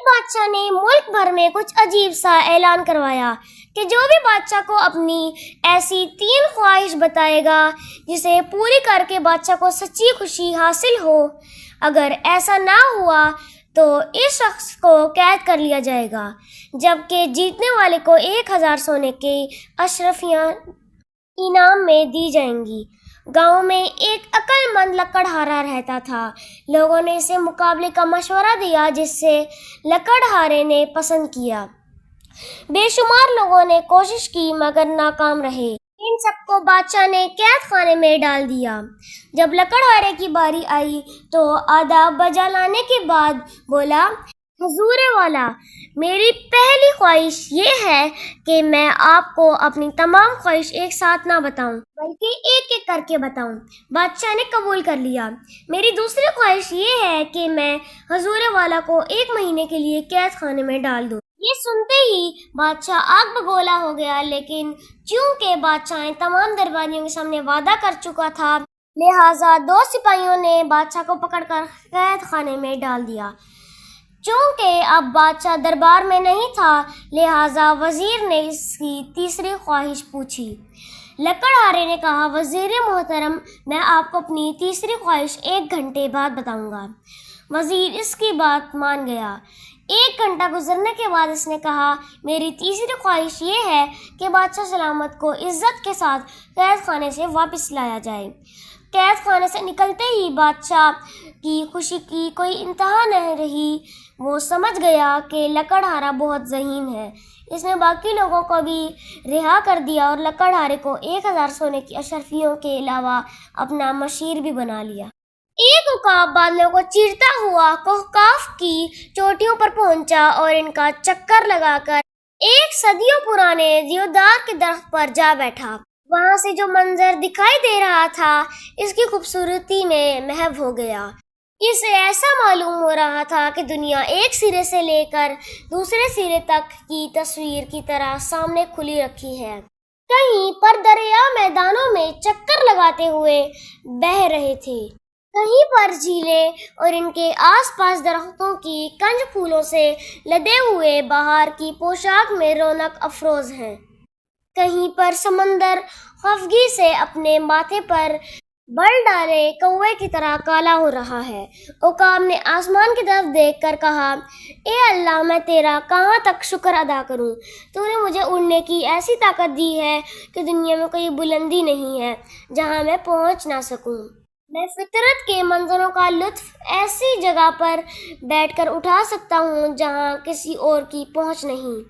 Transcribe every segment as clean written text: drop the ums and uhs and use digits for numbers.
بادشاہ نے ملک بھر میں کچھ عجیب سا اعلان کروایا کہ جو بھی بادشاہ کو اپنی ایسی 3 خواہش بتائے گا جسے پوری کر کے بادشاہ کو سچی خوشی حاصل ہو، اگر ایسا نہ ہوا تو اس شخص کو قید کر لیا جائے گا، جبکہ جیتنے والے کو 1000 سونے کے اشرفیاں انعام میں دی جائیں گی۔ گاؤں میں ایک عقل مند لکڑہارا رہتا تھا۔ لوگوں نے اسے مقابلے کا مشورہ دیا، جس سے لکڑہارے نے پسند کیا۔ بے شمار لوگوں نے کوشش کی مگر ناکام رہے۔ ان سب کو بادشاہ نے قید خانے میں ڈال دیا۔ جب لکڑہارے کی باری آئی تو آداب بجا لانے کے بعد بولا، حضور والا، میری پہلی خواہش یہ ہے کہ میں آپ کو اپنی تمام خواہش ایک ساتھ نہ بتاؤں بلکہ ایک ایک کر کے بتاؤں۔ بادشاہ نے قبول کر لیا۔ میری دوسری خواہش یہ ہے کہ میں حضور والا کو 1 مہینے کے لیے قید خانے میں ڈال دوں۔ یہ سنتے ہی بادشاہ آگ بگولا ہو گیا، لیکن چونکہ بادشاہ تمام درباریوں کے سامنے وعدہ کر چکا تھا، لہٰذا 2 سپاہیوں نے بادشاہ کو پکڑ کر قید خانے میں ڈال دیا۔ چونکہ اب بادشاہ دربار میں نہیں تھا، لہٰذا وزیر نے اس کی تیسری خواہش پوچھی۔ لکڑہارے نے کہا، وزیر محترم، میں آپ کو اپنی تیسری خواہش 1 گھنٹے بعد بتاؤں گا۔ وزیر اس کی بات مان گیا۔ 1 گھنٹہ گزرنے کے بعد اس نے کہا، میری تیسری خواہش یہ ہے کہ بادشاہ سلامت کو عزت کے ساتھ قید خانے سے واپس لایا جائے۔ قید خانے سے نکلتے ہی بادشاہ کی خوشی کی کوئی انتہا نہیں رہی۔ وہ سمجھ گیا کہ لکڑہارا بہت ذہین ہے۔ اس نے باقی لوگوں کو بھی رہا کر دیا اور لکڑہارے کو 1000 سونے کی اشرفیوں کے علاوہ اپنا مشیر بھی بنا لیا۔ ایک عقاب بادلوں کو چیرتا ہوا کوہکاف کی چوٹیوں پر پہنچا اور ان کا چکر لگا کر ایک صدیوں پرانے دیودار کے درخت پر جا بیٹھا۔ وہاں سے جو منظر دکھائی دے رہا تھا اس کی خوبصورتی میں محو ہو گیا۔ اسے ایسا معلوم ہو رہا تھا کہ دنیا ایک سرے سے لے کر دوسرے سرے تک کی تصویر کی طرح سامنے کھلی رکھی ہے۔ کہیں پر دریا میدانوں میں چکر لگاتے ہوئے بہہ رہے تھے، کہیں پر جھیلیں اور ان کے آس پاس درختوں کی کنج پھولوں سے لدے ہوئے بہار کی پوشاک میں رونق افروز ہیں، کہیں پر سمندر خفگی سے اپنے ماتھے پر بل ڈالے کوے کی طرح کالا ہو رہا ہے۔ عقاب نے آسمان کی طرف دیکھ کر کہا، اے اللہ، میں تیرا کہاں تک شکر ادا کروں؟ تو نے مجھے اڑنے کی ایسی طاقت دی ہے کہ دنیا میں کوئی بلندی نہیں ہے جہاں میں پہنچ نہ سکوں۔ میں فطرت کے منظروں کا لطف ایسی جگہ پر بیٹھ کر اٹھا سکتا ہوں جہاں کسی اور کی پہنچ نہیں۔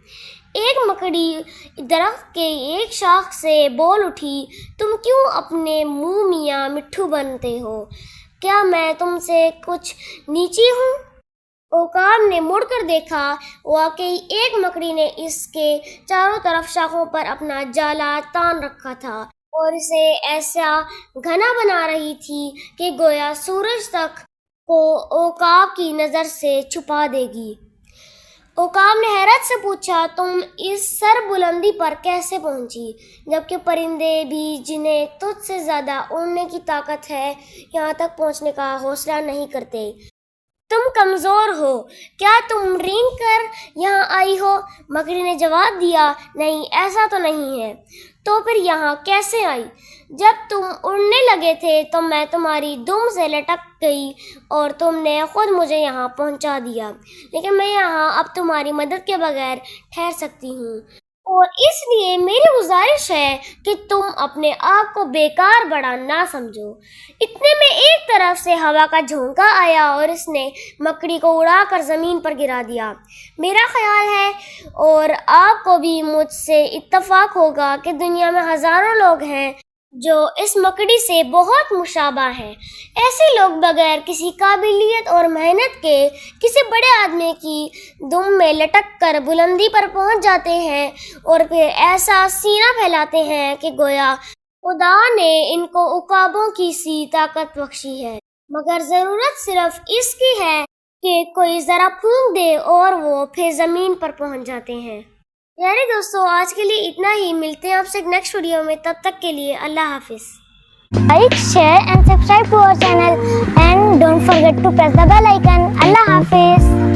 ایک مکڑی درخت کے ایک شاخ سے بول اٹھی، تم کیوں اپنے منہ میاں مٹھو بنتے ہو؟ کیا میں تم سے کچھ نیچی ہوں؟ عقاب نے مڑ کر دیکھا، واقعی ایک مکڑی نے اس کے چاروں طرف شاخوں پر اپنا جالا تان رکھا تھا اور اسے ایسا گھنا بنا رہی تھی کہ گویا سورج تک کو عقاب کی نظر سے چھپا دے گی۔ عقاب نے حیرت سے پوچھا، تم اس سر بلندی پر کیسے پہنچی، جبکہ پرندے بھی جنہیں تجھ سے زیادہ اڑنے کی طاقت ہے یہاں تک پہنچنے کا حوصلہ نہیں کرتے؟ تم کمزور ہو، کیا تم رینگ کر یہاں آئی ہو؟ مکڑی نے جواب دیا، نہیں، ایسا تو نہیں ہے۔ تو پھر یہاں کیسے آئی؟ جب تم اڑنے لگے تھے تو میں تمہاری دم سے لٹک گئی اور تم نے خود مجھے یہاں پہنچا دیا، لیکن میں یہاں اب تمہاری مدد کے بغیر ٹھہر سکتی ہوں، اور اس لیے میری گزارش ہے کہ تم اپنے آپ کو بیکار بڑا نہ سمجھو۔ اتنے میں ایک طرف سے ہوا کا جھونکا آیا اور اس نے مکڑی کو اڑا کر زمین پر گرا دیا۔ میرا خیال ہے اور آپ کو بھی مجھ سے اتفاق ہوگا کہ دنیا میں ہزاروں لوگ ہیں جو اس مکڑی سے بہت مشابہ ہیں۔ ایسے لوگ بغیر کسی قابلیت اور محنت کے کسی بڑے آدمی کی دم میں لٹک کر بلندی پر پہنچ جاتے ہیں اور پھر ایسا سینہ پھیلاتے ہیں کہ گویا خدا نے ان کو عقابوں کی سی طاقت بخشی ہے، مگر ضرورت صرف اس کی ہے کہ کوئی ذرا پھونک دے اور وہ پھر زمین پر پہنچ جاتے ہیں۔ یعنی دوستو، آج کے لیے اتنا ہی، ملتے ہیں آپ سے ایک نیکسٹ ویڈیو میں، تب تک کے لیے اللہ حافظ۔ Like, share and subscribe to our channel and don't forget to press the bell icon. Allah Hafiz.